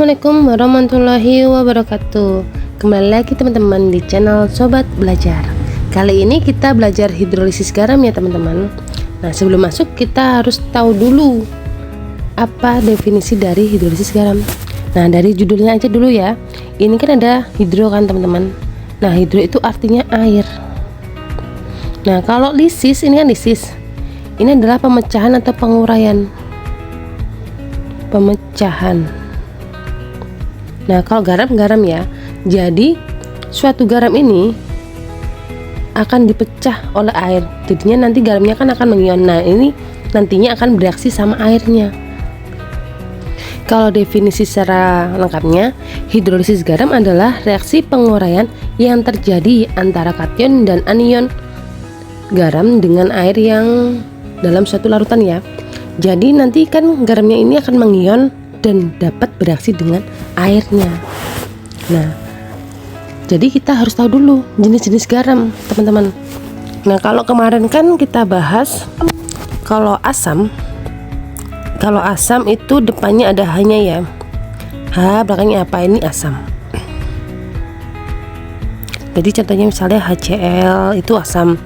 Assalamualaikum warahmatullahi wabarakatuh. Kembali lagi teman-teman di channel Sobat Belajar. Kali ini kita belajar hidrolisis garam ya teman-teman. Nah, sebelum masuk kita harus tahu dulu apa definisi dari hidrolisis garam. Nah, dari judulnya aja dulu ya. Ini kan ada hidro kan teman-teman. Nah, hidro itu artinya air. Nah, kalau lisis, ini kan lisis. Ini adalah pemecahan atau penguraian. Pemecahan. Nah, kalau garam ya. Jadi suatu garam ini akan dipecah oleh air. Jadinya nanti garamnya kan akan mengion. Nah, ini nantinya akan bereaksi sama airnya. Kalau definisi secara lengkapnya, hidrolisis garam adalah reaksi penguraian yang terjadi antara kation dan anion garam dengan air yang dalam suatu larutan ya. Jadi nanti kan garamnya ini akan mengion dan dapat bereaksi dengan airnya. Nah, jadi kita harus tahu dulu jenis-jenis garam teman-teman. Nah, kalau kemarin kan kita bahas kalau asam itu depannya ada H-nya ya. H belakangnya apa? Ini asam. Jadi contohnya misalnya HCl itu asam,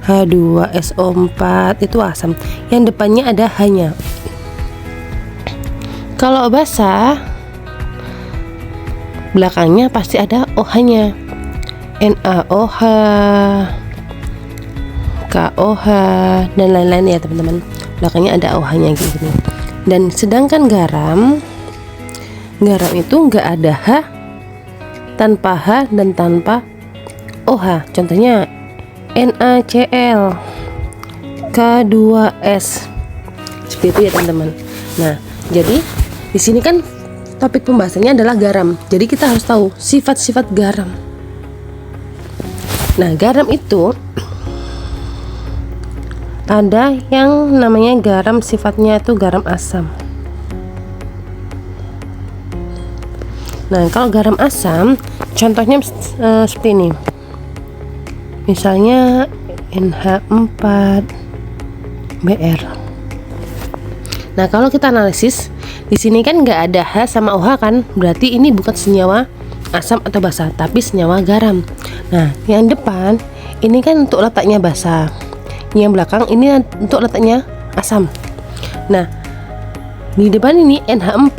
H2SO4 itu asam, yang depannya ada H-nya. Kalau basa belakangnya pasti ada OH-nya, NaOH, KOH dan lain-lain ya teman-teman. Belakangnya ada OH-nya gini. Dan sedangkan garam itu nggak ada H, tanpa H dan tanpa OH. Contohnya NaCl, K2S, seperti itu ya teman-teman. Nah, jadi di sini kan topik pembahasannya adalah garam. Jadi kita harus tahu sifat-sifat garam. Nah, garam itu ada yang namanya garam sifatnya itu garam asam. Nah, kalau garam asam contohnya seperti ini. Misalnya NH4Br. Nah, kalau kita analisis di sini kan nggak ada H sama OH kan, berarti ini bukan senyawa asam atau basa, tapi senyawa garam. Nah, yang depan ini kan untuk letaknya basa, yang belakang ini untuk letaknya asam. Nah, di depan ini NH4,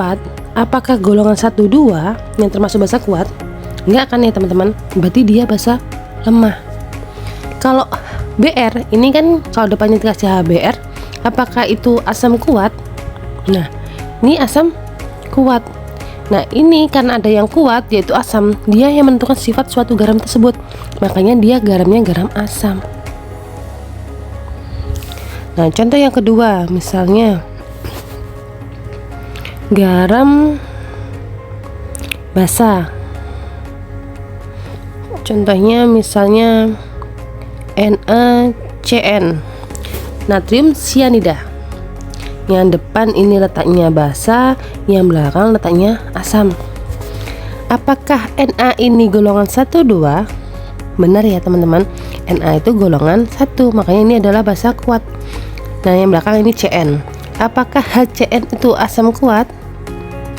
apakah golongan 1, 2 yang termasuk basa kuat? Nggak kan ya teman-teman, berarti dia basa lemah. Kalau BR ini kan kalau depannya dikasih HBr, apakah itu asam kuat? Nah, ini asam kuat. Nah, ini karena ada yang kuat yaitu asam, dia yang menentukan sifat suatu garam tersebut. Makanya dia garamnya garam asam. Nah, contoh yang kedua misalnya garam basa. Contohnya misalnya NaCN, natrium cyanida. Yang depan ini letaknya basa, yang belakang letaknya asam. Apakah Na ini golongan 1, 2? Benar ya teman-teman, Na itu golongan 1, makanya ini adalah basa kuat. Nah, yang belakang ini Cn. Apakah HCN itu asam kuat?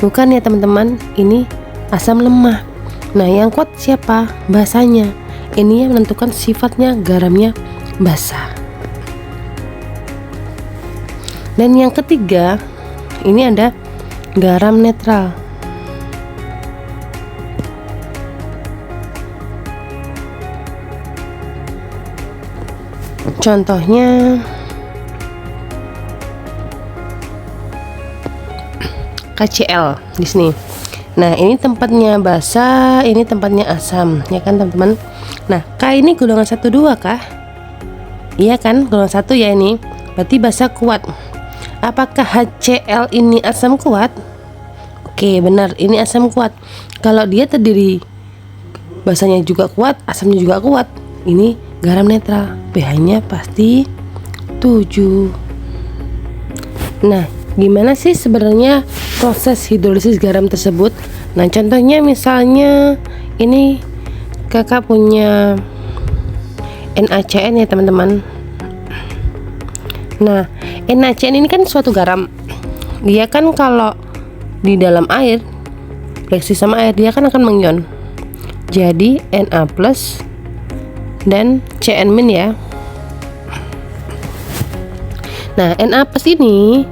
Bukan ya teman-teman, ini asam lemah. Nah, yang kuat siapa? Basanya. Ini yang menentukan sifatnya garamnya basa. Dan yang ketiga, ini ada garam netral. Contohnya KCl di sini. Nah, ini tempatnya basa, ini tempatnya asam, ya kan teman-teman? Nah, K ini golongan 1, 2 kah? Iya kan, golongan 1 ya ini. Berarti basa kuat. Apakah HCl ini asam kuat? Oke, benar, ini asam kuat. Kalau dia terdiri basanya juga kuat, asamnya juga kuat, ini garam netral. pH-nya pasti 7. Nah, gimana sih sebenarnya proses hidrolisis garam tersebut? Nah, contohnya misalnya ini kakak punya NaCN ya teman-teman. Nah, NaCN ini kan suatu garam. Dia kan kalau di dalam air bereaksi sama air, dia kan akan mengion. Jadi Na plus dan Cn min ya. Nah, Na plus ini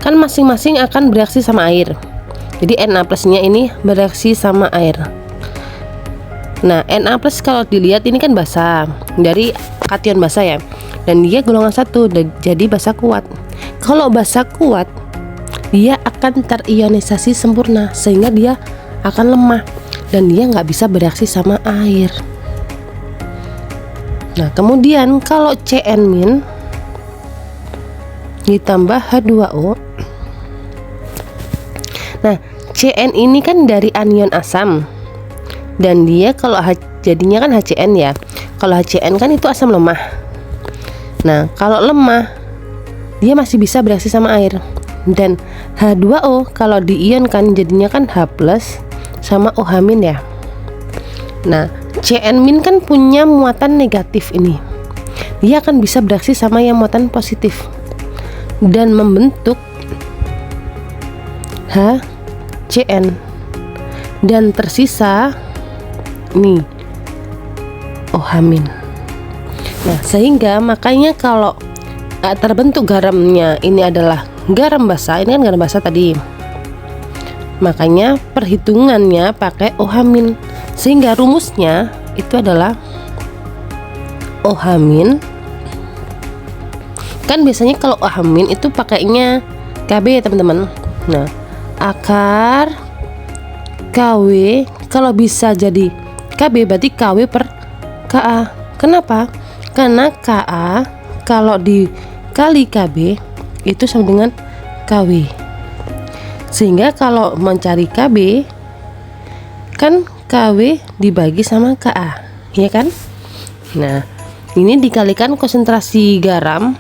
kan masing-masing akan bereaksi sama air. Jadi Na plusnya ini bereaksi sama air. Nah, Na plus kalau dilihat ini kan basa, dari kation basa ya, dan dia golongan 1, jadi basa kuat. Kalau basa kuat, dia akan terionisasi sempurna, sehingga dia akan lemah dan dia nggak bisa bereaksi sama air. Nah, kemudian kalau Cn- ditambah H2O. Nah, Cn ini kan dari anion asam, dan dia kalau jadinya kan HCN ya. Kalau HCN kan itu asam lemah. Nah, kalau lemah dia masih bisa bereaksi sama air. Dan H2O kalau diionkan jadinya kan H plus sama OH- ya. Nah, Cn- kan punya muatan negatif ini. Dia akan bisa bereaksi sama yang muatan positif dan membentuk HCN, dan tersisa nih OH-. Nah, sehingga makanya kalau terbentuk garamnya ini adalah garam basa, ini kan garam basa tadi, makanya perhitungannya pakai OH-, sehingga rumusnya itu adalah OH-, kan biasanya kalau OH- itu pakainya Kb ya teman-teman. Nah, akar KW kalau bisa jadi Kb berarti KW per Ka. Kenapa? Karena Ka kalau dikali Kb itu sama dengan KW, sehingga kalau mencari Kb kan KW dibagi sama Ka, ya kan? Nah, ini dikalikan konsentrasi garam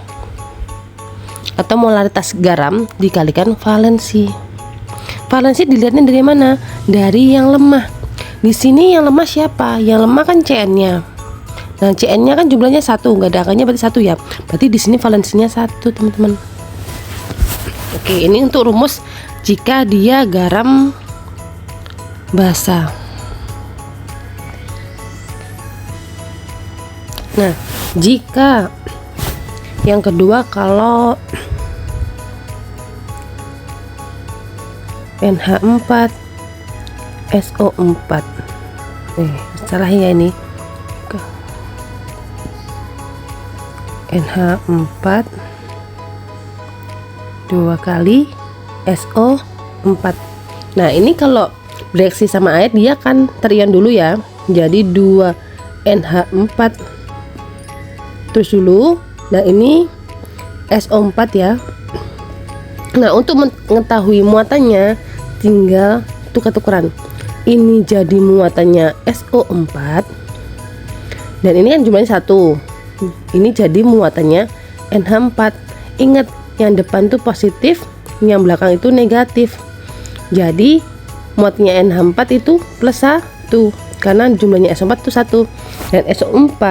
atau molaritas garam dikalikan valensi. Valensi dilihatnya dari mana? Dari yang lemah. Di sini yang lemah siapa? Yang lemah kan Cn-nya. Nah, Cn-nya kan jumlahnya 1, nggak ada angkanya berarti 1 ya. Berarti di sini valensinya 1, teman-teman. Oke, ini untuk rumus jika dia garam basa. Nah, jika yang kedua kalau NH4 SO4, salah ya ini, NH4 2 kali SO4. Nah, ini kalau bereaksi sama air dia akan terion dulu ya, jadi 2 NH4 terus dulu. Nah, ini SO4 ya. Nah, untuk mengetahui muatannya tinggal tukar-tukaran. Ini jadi muatannya SO4 dan ini kan jumlahnya 1. Ini jadi muatannya NH4. Ingat, yang depan tuh positif, yang belakang itu negatif. Jadi muatannya NH4 itu plus 1 karena jumlahnya SO4 itu 1, dan SO4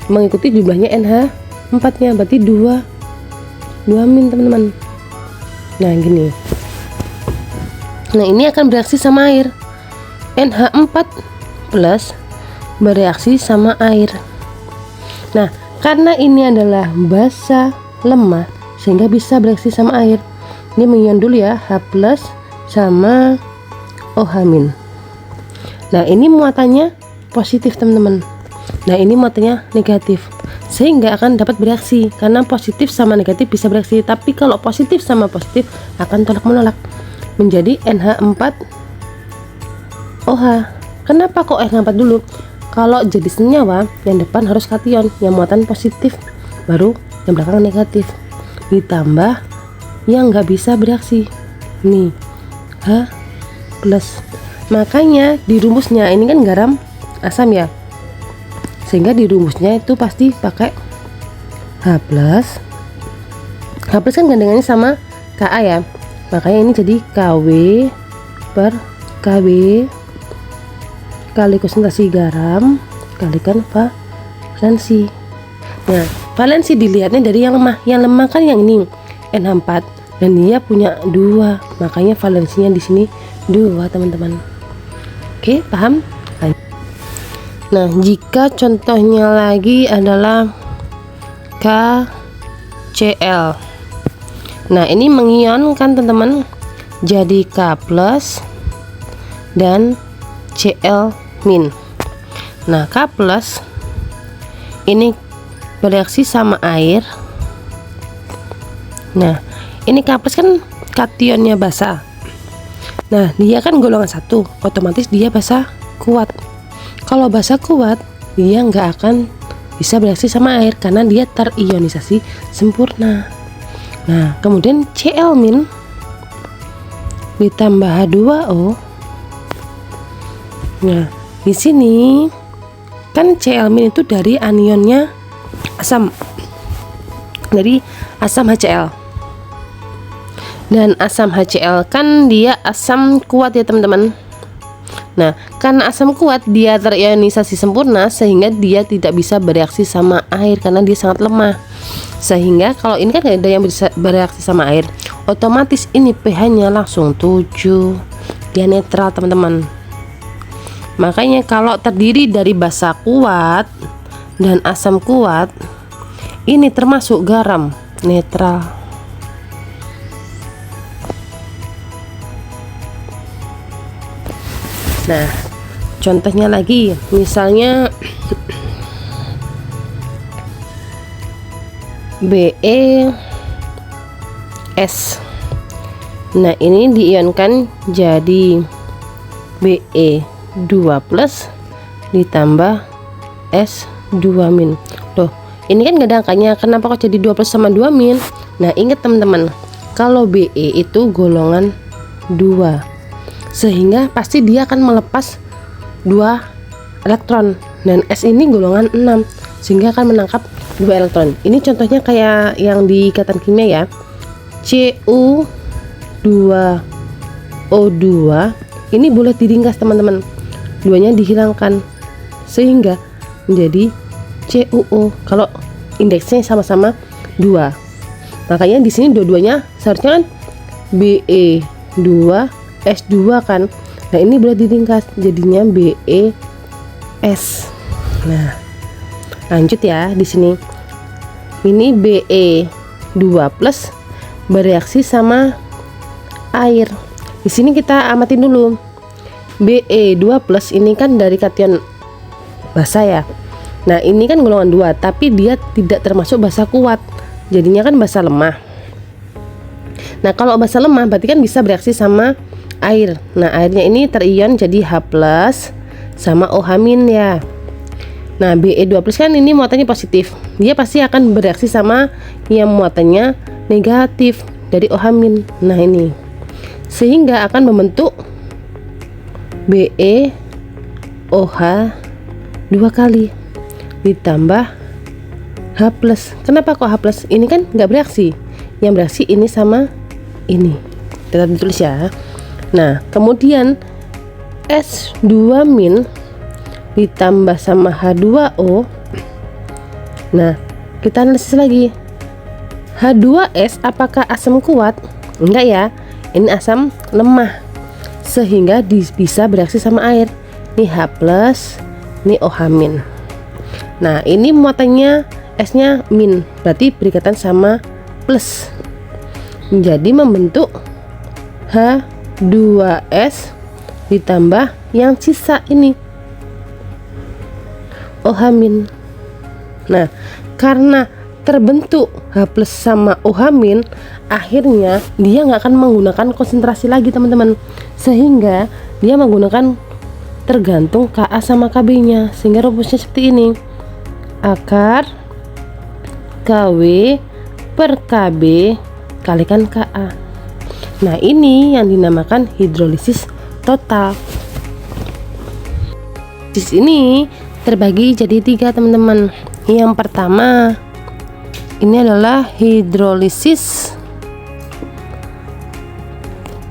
mengikuti jumlahnya NH4 nya, berarti 2 teman-teman. Nah, gini. Nah, ini akan bereaksi sama air. NH4 plus bereaksi sama air. Nah, karena ini adalah basa lemah sehingga bisa bereaksi sama air. Ini mengion dulu ya, H plus sama OH-. Nah, ini muatannya positif teman-teman. Nah, ini muatannya negatif, sehingga akan dapat bereaksi karena positif sama negatif bisa bereaksi. Tapi kalau positif sama positif akan tolak menolak menjadi NH4 OH. Kenapa kok NH4 dulu? Kalau jadi senyawa yang depan harus kation, yang muatan positif, baru yang belakang negatif, ditambah yang nggak bisa bereaksi nih H plus. Makanya di rumusnya ini kan garam asam ya, sehingga di rumusnya itu pasti pakai H plus. H plus kan gandengannya sama Ka ya, makanya ini jadi KW per KW kali konsentrasi garam kalikan valensi. Nah, valensi dilihatnya dari yang lemah. Yang lemah kan yang ini NH4 dan dia punya 2, makanya valensinya di sini 2 teman-teman. Oke, paham? Nah, jika contohnya lagi adalah KCl. Nah, ini mengionkan teman-teman, jadi K plus dan Cl min. Nah, K plus ini bereaksi sama air. Nah, ini K plus kan kationnya basa. Nah, dia kan golongan 1, otomatis dia basa kuat. Kalau basa kuat, dia nggak akan bisa bereaksi sama air karena dia terionisasi sempurna. Nah, kemudian Cl min ditambah H2O. Nah, di sini kan Cl min itu dari anionnya asam, dari asam HCl. Dan asam HCl kan dia asam kuat ya teman-teman. Nah, karena asam kuat dia terionisasi sempurna sehingga dia tidak bisa bereaksi sama air karena dia sangat lemah. Sehingga kalau ini kan gak ada yang bisa bereaksi sama air, otomatis ini pH-nya langsung 7. Dia netral teman-teman. Makanya kalau terdiri dari basa kuat dan asam kuat, ini termasuk garam netral. Nah, contohnya lagi, misalnya BeS. Nah, ini diionkan jadi Be2+ ditambah S2-. Loh, ini kan gak ada angkanya, kenapa kok jadi 2+ sama 2-? Nah, ingat teman-teman, kalau Be itu golongan 2, sehingga pasti dia akan melepas 2 elektron, dan S ini golongan 6 sehingga akan menangkap 2 elektron. Ini contohnya kayak yang di ikatan kimia ya, Cu2O2 ini boleh diringkas teman-teman, 2-nya dihilangkan sehingga menjadi CuO kalau indeksnya sama-sama 2. Makanya di sini dua-duanya seharusnya kan Be2 S2 kan. Nah, ini boleh diringkas jadinya BeS. Nah, lanjut ya di sini. Ini Be2+ bereaksi sama air. Di sini kita amatin dulu. Be2+ ini kan dari kation basa ya. Nah, ini kan golongan 2, tapi dia tidak termasuk basa kuat. Jadinya kan basa lemah. Nah, kalau basa lemah berarti kan bisa bereaksi sama air. Nah, airnya ini terion jadi H+ sama OH- ya. Nah, Be2+ kan ini muatannya positif, dia pasti akan bereaksi sama yang muatannya negatif dari OH-. Nah, ini sehingga akan membentuk BeOH 2 kali ditambah H+. Kenapa kok H+? Ini kan nggak bereaksi, yang bereaksi ini sama ini, tetap ditulis ya. Nah, kemudian S2- ditambah sama H2O. Nah, kita analisis lagi. H2S apakah asam kuat? Enggak ya, ini asam lemah sehingga bisa bereaksi sama air. Ini H+, ini OH-. Nah, ini muatannya S-nya min, berarti berikatan sama plus. Jadi membentuk H2S ditambah yang sisa ini OH-. Nah, karena terbentuk H+ sama OH-, akhirnya dia nggak akan menggunakan konsentrasi lagi teman-teman, sehingga dia menggunakan tergantung Ka sama Kb-nya, sehingga rumusnya seperti ini: akar Kw per Kb kalikan Ka. Nah, ini yang dinamakan hidrolisis total. Di sini terbagi jadi 3 teman-teman. Yang pertama ini adalah hidrolisis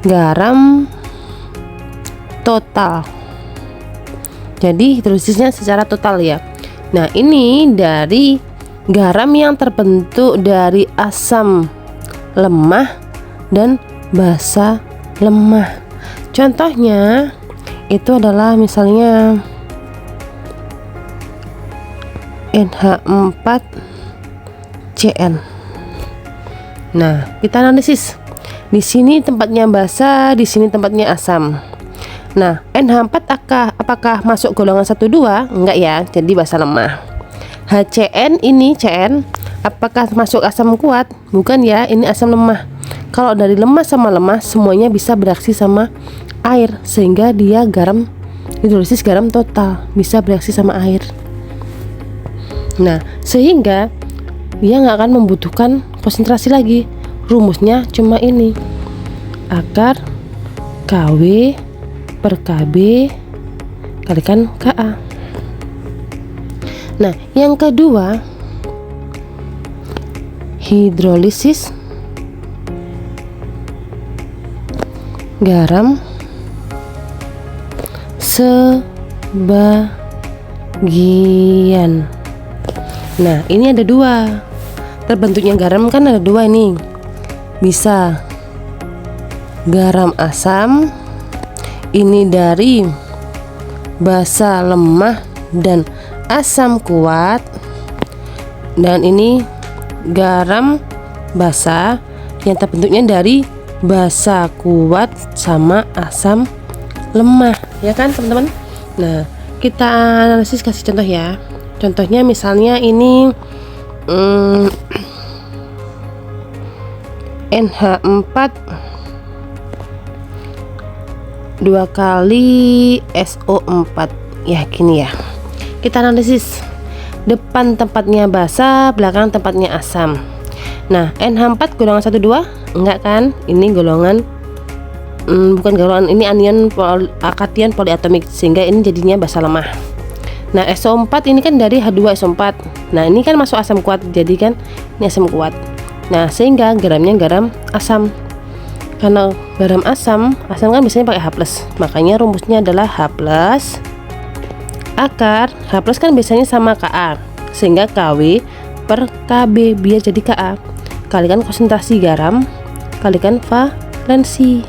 garam total. Jadi hidrolisisnya secara total ya. Nah, ini dari garam yang terbentuk dari asam lemah dan basa lemah. Contohnya itu adalah misalnya NH4CN. Nah, kita analisis. Di sini tempatnya basa, di sini tempatnya asam. Nah, NH4 apakah masuk golongan 1 2? Enggak ya, jadi basa lemah. HCN ini CN, apakah masuk asam kuat? Bukan ya, ini asam lemah. Kalau dari lemah sama lemah semuanya bisa bereaksi sama air, sehingga dia garam, hidrolisis garam total, bisa bereaksi sama air. Nah, sehingga dia nggak akan membutuhkan konsentrasi lagi. Rumusnya cuma ini, akar KW per KB kalikan KA. Nah, yang kedua, hidrolisis garam sebagian. Nah, ini ada dua. Terbentuknya garam kan ada dua ini. Bisa garam asam, ini dari basa lemah dan asam kuat, dan ini garam basa yang terbentuknya dari basa kuat sama asam lemah, ya kan teman-teman. Nah, kita analisis, kasih contoh ya. Contohnya misalnya ini NH4 2 kali SO4 ya, gini ya. Kita analisis. Depan tempatnya basa, belakang tempatnya asam. Nah, NH4 golongan 1 2? Enggak kan? Ini golongan bukan golongan, ini anion kation poliatomik, sehingga ini jadinya basa lemah. Nah, SO4 ini kan dari H2SO4. Nah, ini kan masuk asam kuat, jadi kan ini asam kuat. Nah, sehingga garamnya garam asam. Karena garam asam kan biasanya pakai H+. Makanya rumusnya adalah H+. Akar H+ kan biasanya sama Ka, sehingga KW per KB biar jadi Ka. Kalikan konsentrasi garam kalikan valensi.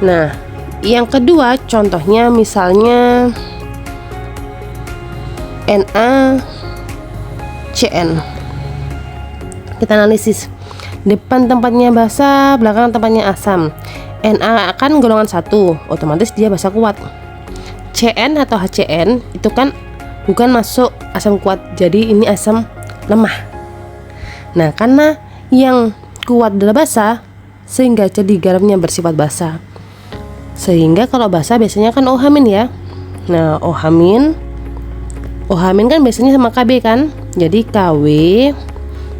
Nah, yang kedua contohnya misalnya NaCN. Kita analisis. Depan tempatnya basa, belakang tempatnya asam. Na kan golongan 1, otomatis dia basa kuat. CN atau HCN itu kan bukan masuk asam kuat, jadi ini asam lemah. Nah, karena yang kuat adalah basa, sehingga jadi garamnya bersifat basa. Sehingga kalau basa biasanya kan OH- ya. Nah, OH- kan biasanya sama KB kan, jadi KW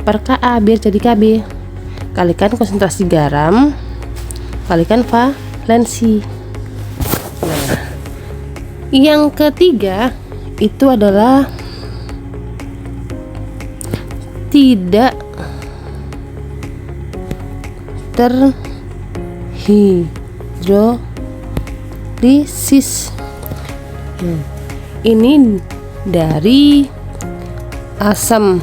per Ka biar jadi KB. Kalikan konsentrasi garam kalikan valensi. Nah, yang ketiga itu adalah tidak terhidrolisis. Ini dari asam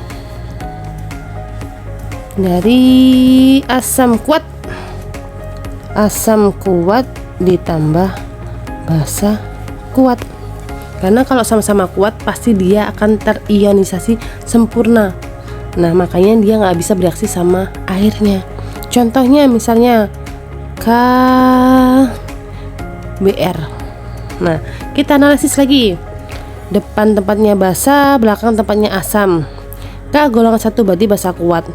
kuat ditambah basa kuat. Karena kalau sama-sama kuat pasti dia akan terionisasi sempurna. Nah, makanya dia nggak bisa bereaksi sama airnya. Contohnya misalnya KBr. Nah, kita analisis lagi. Depan tempatnya basa, belakang tempatnya asam. K golongan 1 berarti basa kuat.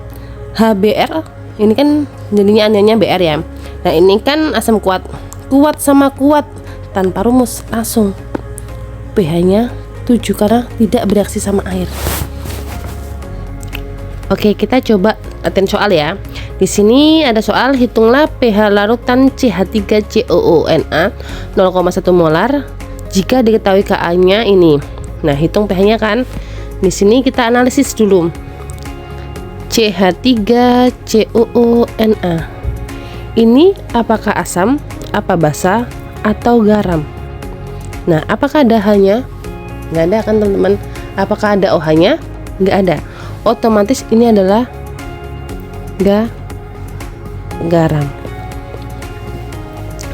HBr ini kan jadinya anionnya Br ya. Nah, ini kan asam kuat. Kuat sama kuat tanpa rumus, langsung pH-nya 7 karena tidak bereaksi sama air. Oke, kita coba latihan soal ya. Di sini ada soal, hitunglah pH larutan CH3COONa 0,1 molar jika diketahui Ka-nya ini. Nah, hitung pH-nya kan. Di sini kita analisis dulu. CH3COONa. Ini apakah asam, apa basa, atau garam? Nah, apakah ada H-nya? Nggak ada kan teman-teman. Apakah ada OH-nya? Nggak ada. Otomatis ini adalah garam.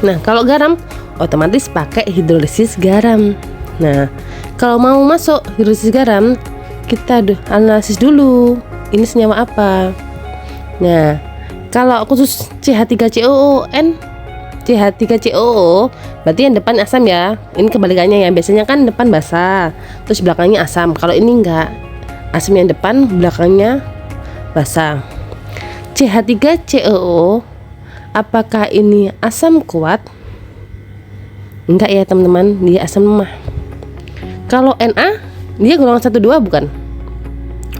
Nah, kalau garam otomatis pakai hidrolisis garam. Nah, kalau mau masuk hidrolisis garam, kita analisis dulu. Ini senyawa apa? Nah, kalau khusus CH3COO, CH3COO berarti yang depan asam ya. Ini kebalikannya ya. Biasanya kan depan basa, terus belakangnya asam. Kalau ini enggak. Asam yang depan, belakangnya basa. CH3COO, apakah ini asam kuat? Enggak ya teman-teman, dia asam lemah. Kalau Na, dia golongan 1 2 bukan?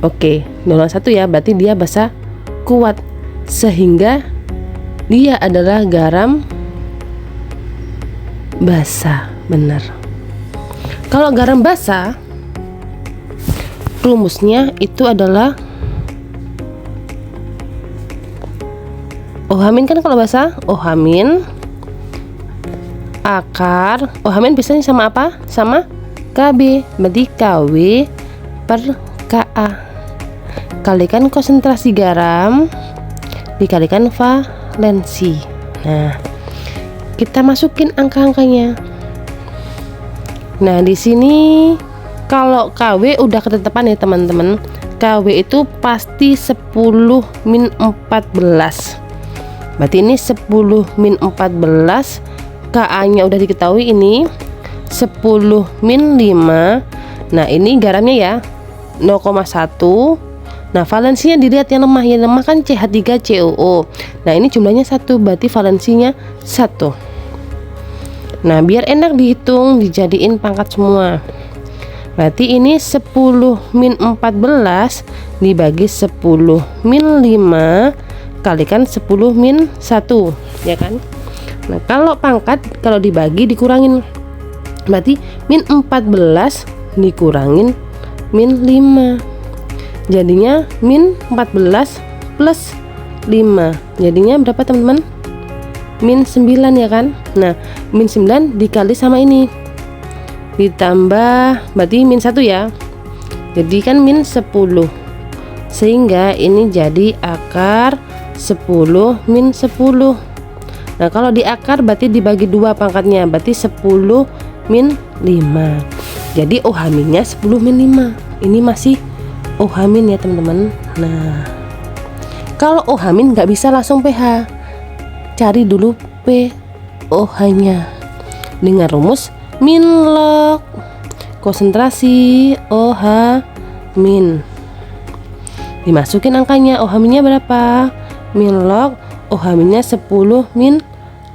Oke, golongan 1 ya, berarti dia basa kuat, sehingga dia adalah garam basa, benar. Kalau garam basa, rumusnya itu adalah OH- kan kalau basa OH- akar OH- biasanya sama apa? Sama Kb, berarti Kw per Ka. Kalikan konsentrasi garam dikalikan valensi. Nah, kita masukin angka-angkanya. Nah, di sini kalau Kw udah ketetapan ya teman-teman. Kw itu pasti 10 min 14. Berarti ini 10 min 14. Ka-nya udah diketahui, ini 10 min 5. Nah, ini garamnya ya 0,1. Nah, valensinya dilihat yang lemah. Yang lemah kan CH3COO. Nah, ini jumlahnya 1, berarti valensinya 1. Nah, biar enak dihitung, dijadiin pangkat semua. Berarti ini 10 min 14 dibagi 10 min 5 kalikan 10 min 1, ya kan? Nah, kalau pangkat kalau dibagi dikurangin. Berarti min 14 dikurangin min 5. Jadinya min 14 plus 5. Jadinya berapa teman-teman? Min 9 ya kan? Nah, min 9 dikali sama ini. Ditambah berarti min 1 ya. Jadi kan min 10. Sehingga ini jadi akar 10 min 10. Nah, kalau di akar berarti dibagi 2 pangkatnya, berarti 10 min 5. Jadi OH-nya 10 min 5. Ini masih OH- ya teman-teman. Nah, kalau OH- nggak bisa langsung pH, cari dulu pOH-nya dengan rumus min log konsentrasi OH-. Dimasukin angkanya, OH-nya berapa? Min log OH-nya 10 min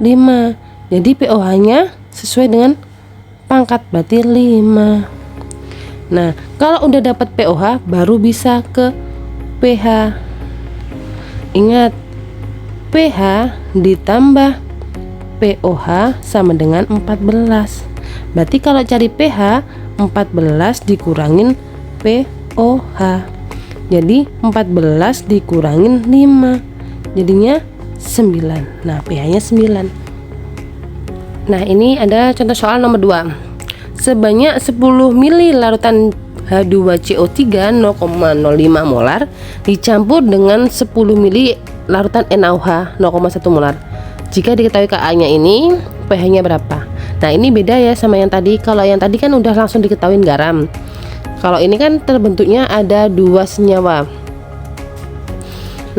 5. Jadi pOH-nya sesuai dengan pangkat, berarti 5. Nah, kalau udah dapat pOH baru bisa ke pH. Ingat, pH ditambah pOH sama dengan 14. Berarti kalau cari pH 14 dikurangin pOH. Jadi 14 dikurangin 5. Jadinya 9. Nah, pH-nya 9. Nah, ini ada contoh soal nomor 2. Sebanyak 10 mili larutan H2CO3 0,05 molar dicampur dengan 10 mili larutan NaOH 0,1 molar. Jika diketahui Ka-nya ini, pH-nya berapa? Nah, ini beda ya sama yang tadi. Kalau yang tadi kan udah langsung diketahui garam. Kalau ini kan terbentuknya ada 2 senyawa.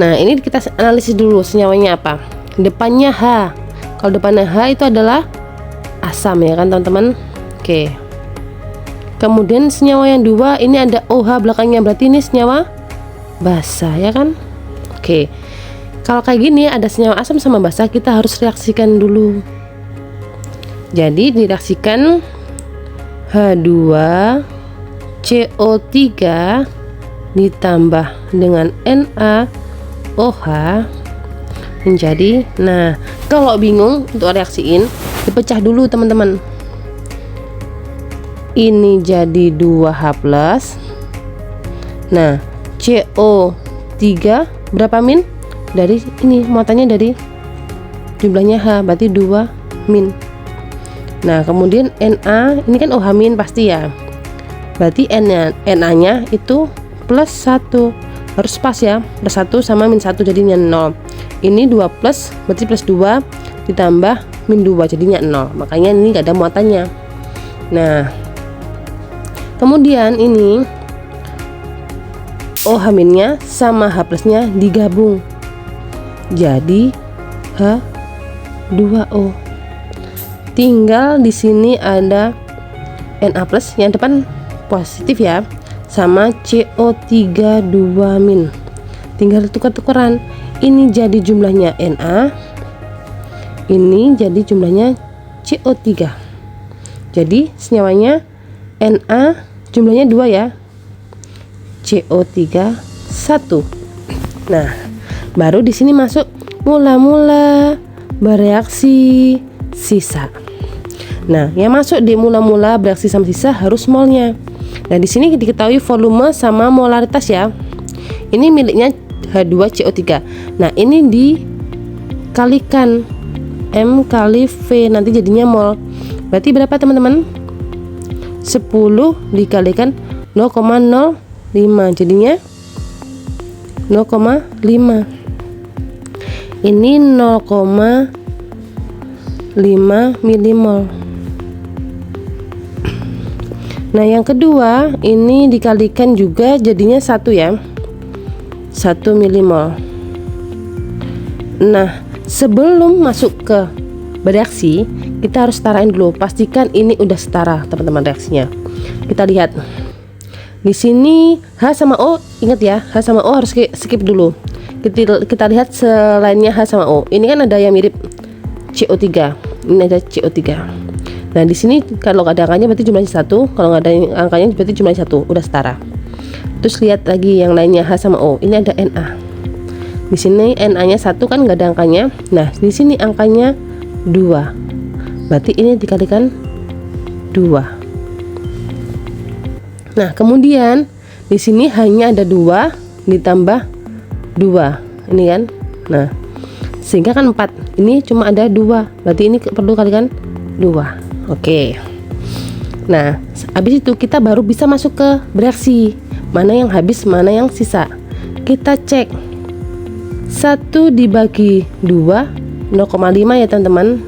Nah, ini kita analisis dulu senyawanya apa. Depannya H. Kalau depannya H itu adalah asam ya kan teman-teman. Oke. Kemudian senyawa yang 2 ini ada OH belakangnya, berarti ini senyawa basa ya kan. Oke. Kalau kayak gini ada senyawa asam sama basa, kita harus reaksikan dulu. Jadi direaksikan H2CO3 ditambah dengan NaOH menjadi, nah kalau bingung untuk reaksiin dipecah dulu teman-teman. Ini jadi 2H+. Nah, CO3 berapa min? Dari ini muatannya dari jumlahnya H, berarti 2 min. Nah, kemudian Na ini kan OH- pasti ya. Berarti Na-nya itu plus 1. Harus pas ya. Plus 1 sama min 1 jadinya 0. Ini 2 plus berarti plus 2 ditambah min 2 jadinya 0, makanya ini gak ada muatannya. Nah kemudian ini OH- sama H+ digabung jadi H2O. Tinggal di sini ada Na+ yang depan positif ya, sama CO3 2-, tinggal tukar-tukaran. Ini jadi jumlahnya Na, ini jadi jumlahnya CO3. Jadi senyawanya Na jumlahnya 2 ya, CO3 1. Nah baru di sini masuk mula-mula bereaksi sisa. Nah yang masuk di mula-mula bereaksi sama sisa harus molnya. Nah di sini diketahui volume sama molaritas ya. Ini miliknya H2CO3. Nah ini dikalikan M kali V, nanti jadinya mol. Berarti berapa teman-teman? 10 dikalikan 0,05 jadinya 0,5. Ini 0,5 milimol. Nah yang kedua ini dikalikan juga jadinya 1 ya, 1 milimol. Nah sebelum masuk ke bereaksi kita harus setarain dulu, pastikan ini udah setara teman-teman reaksinya. Kita lihat di sini H sama O, ingat ya, H sama O harus skip dulu. Kita lihat selainnya H sama O, ini kan ada yang mirip CO3, ini ada CO3. Nah di sini kalau ada angkanya berarti jumlahnya 1, kalau nggak ada angkanya berarti jumlahnya 1, udah setara. Terus lihat lagi yang lainnya H sama O, ini ada Na. Di sini Na-nya 1 kan nggak ada angkanya. Nah di sini angkanya 2, berarti ini dikalikan 2. Nah kemudian di sini hanya ada 2 ditambah 2 ini kan. Nah sehingga kan 4, ini cuma ada 2, berarti ini perlu kalikan 2. Oke. Nah habis itu kita baru bisa masuk ke bereaksi, mana yang habis mana yang sisa. Kita cek 1 dibagi 2 0,5 ya teman-teman.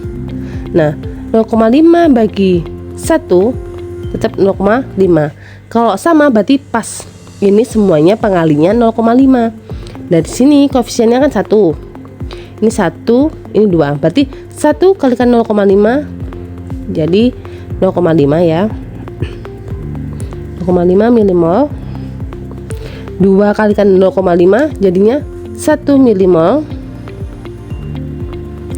Nah 0,5 bagi 1 tetap 0,5. Kalau sama berarti pas, ini semuanya pengalinya 0,5. Dari sini koefisiennya kan 1, ini 1, ini 2, berarti 1 kalikan 0,5 jadi 0,5 ya, 0,5 milimol. 2 kalikan 0,5 jadinya 1 milimol.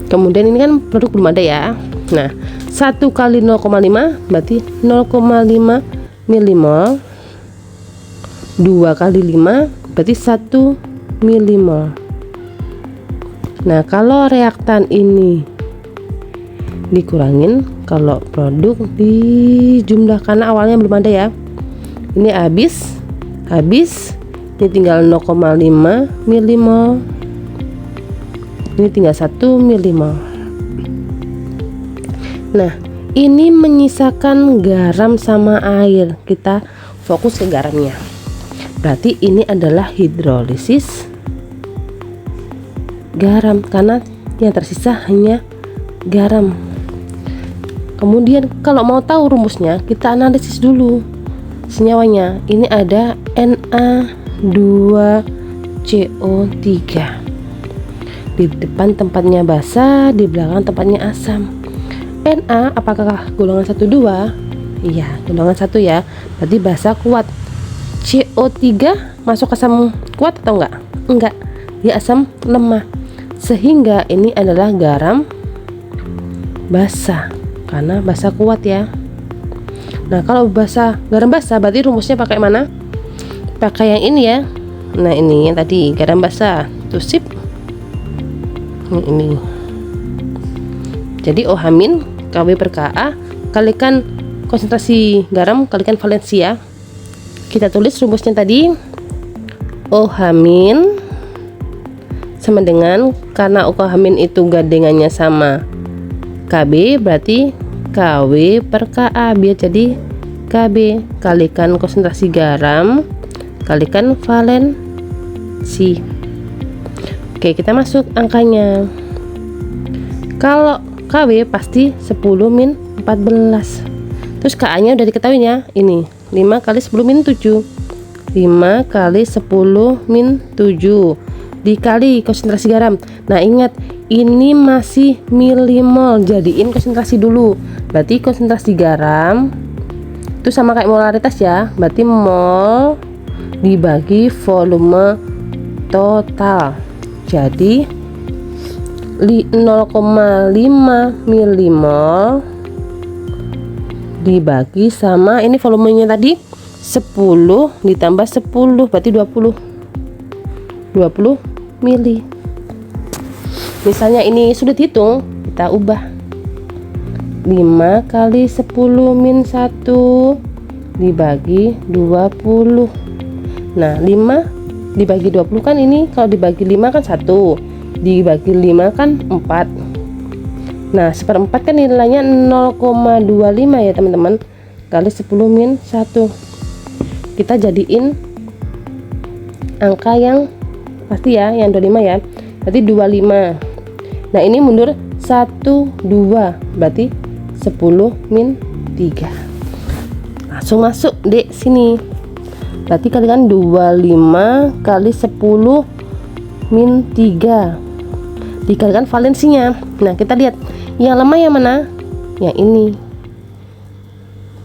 Kemudian ini kan produk belum ada ya. Nah 1 kali 0,5 berarti 0,5 milimol. 2 kali 5 berarti 1 milimol. Nah kalau reaktan ini dikurangin, kalau produk dijumlahkan, awalnya belum ada ya, ini habis, ini tinggal 0,5 milimol, ini tinggal 1 milimol. Nah ini menyisakan garam sama air, kita fokus ke garamnya. Berarti ini adalah hidrolisis garam, karena yang tersisa hanya garam. Kemudian kalau mau tahu rumusnya, kita analisis dulu senyawanya. Ini ada Na2CO3, di depan tempatnya basa, di belakang tempatnya asam. Na apakah golongan 1 2? Iya, golongan 1 ya, berarti basa kuat. CO3 masuk asam kuat atau enggak? Enggak, dia asam lemah. Sehingga ini adalah garam basa, karena basa kuat ya. Nah kalau garam basa berarti rumusnya pakai mana? Pakai yang ini ya. Nah ini yang tadi garam basa tuh, sip. Ini jadi OH- Kw per Ka kalikan konsentrasi garam kalikan valensi ya. Kita tulis rumusnya tadi, OH- sama dengan, karena OH- itu gandengannya sama Kb, berarti Kw per Ka, biar jadi Kb kalikan konsentrasi garam kalikan valensi. Oke kita masuk angkanya. Kalau KW pasti 10 min 14. Terus KA nya udah diketahui ya, ini 5 kali 10 min 7, 5 kali 10 min 7 dikali konsentrasi garam. Nah ingat, ini masih milimol, jadiin konsentrasi dulu. Berarti konsentrasi garam itu sama kayak molaritas ya, berarti mol dibagi volume total. Jadi 0,5 milimol dibagi sama ini volumenya tadi 10 ditambah 10 berarti 20 mili. Misalnya ini sudah dihitung, kita ubah 5 kali 10 min 1 dibagi 20. Nah 5 dibagi 20 kan ini, kalau dibagi 5 kan 1, dibagi 5 kan 4. Nah 1/4 kan nilainya 0,25 ya teman-teman, kali 10 min 1. Kita jadiin angka yang pasti ya, yang 25 ya, berarti 25. Nah ini mundur 1, 2 berarti 10 min 3. Langsung masuk di sini, berarti kalikan 25 kali 10 min 3 dikalikan valensinya. Nah kita lihat yang lemah yang mana, yang ini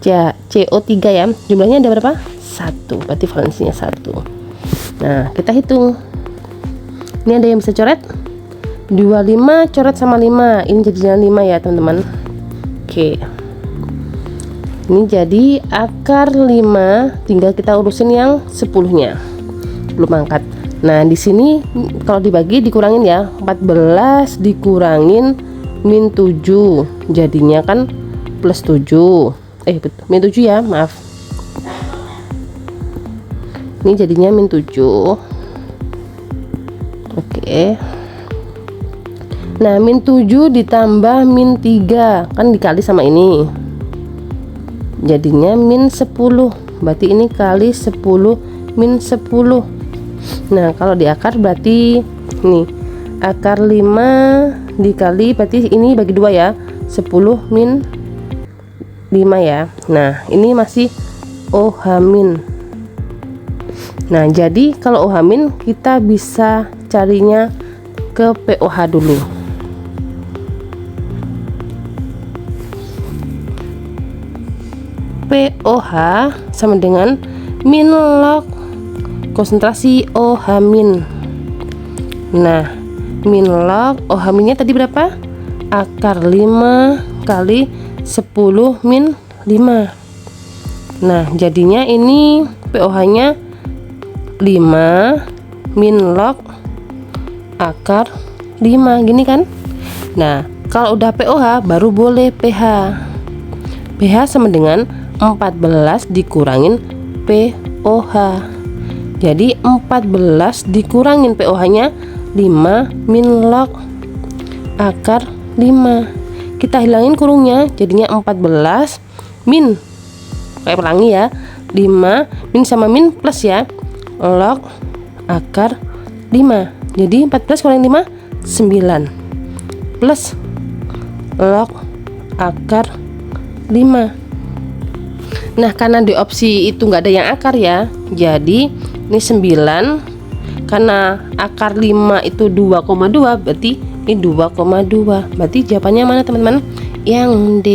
CO3 ya, jumlahnya ada berapa? 1, berarti valensinya 1. Nah kita hitung, ini ada yang bisa coret 25 coret sama 5, ini jadinya 5 ya teman-teman. Oke, ini jadi akar 5, tinggal kita urusin yang 10-nya belum angkat. Nah di sini kalau dibagi dikurangin ya, 14 dikurangin min 7 jadinya kan plus 7, min 7 ya, maaf, ini jadinya min 7. Oke. Nah min 7 ditambah min 3 kan dikali sama ini, jadinya min 10, berarti ini kali 10 min 10. Nah kalau di akar berarti nih akar 5 dikali, berarti ini bagi 2 ya, 10 min 5 ya. Nah ini masih OH min. Nah jadi kalau OH min kita bisa carinya ke POH dulu. POH sama dengan min log konsentrasi OH min. Nah min log OH minnya tadi berapa? Akar 5 kali 10 min 5. Nah jadinya ini POH nya 5 min log akar 5 gini kan. Nah kalau udah POH baru boleh pH. pH sama dengan 14 dikurangin POH. Jadi 14 dikurangin POH nya 5 min log akar 5. Kita hilangin kurungnya, jadinya 14 min, kayak pelangi ya, 5 min sama min plus ya, log akar 5. Jadi 14 kurang 5 9 plus log akar 5. Nah karena di opsi itu nggak ada yang akar ya, jadi ini 9, karena akar 5 itu 2,2 berarti ini 2,2, berarti jawabannya mana teman-teman? Yang D.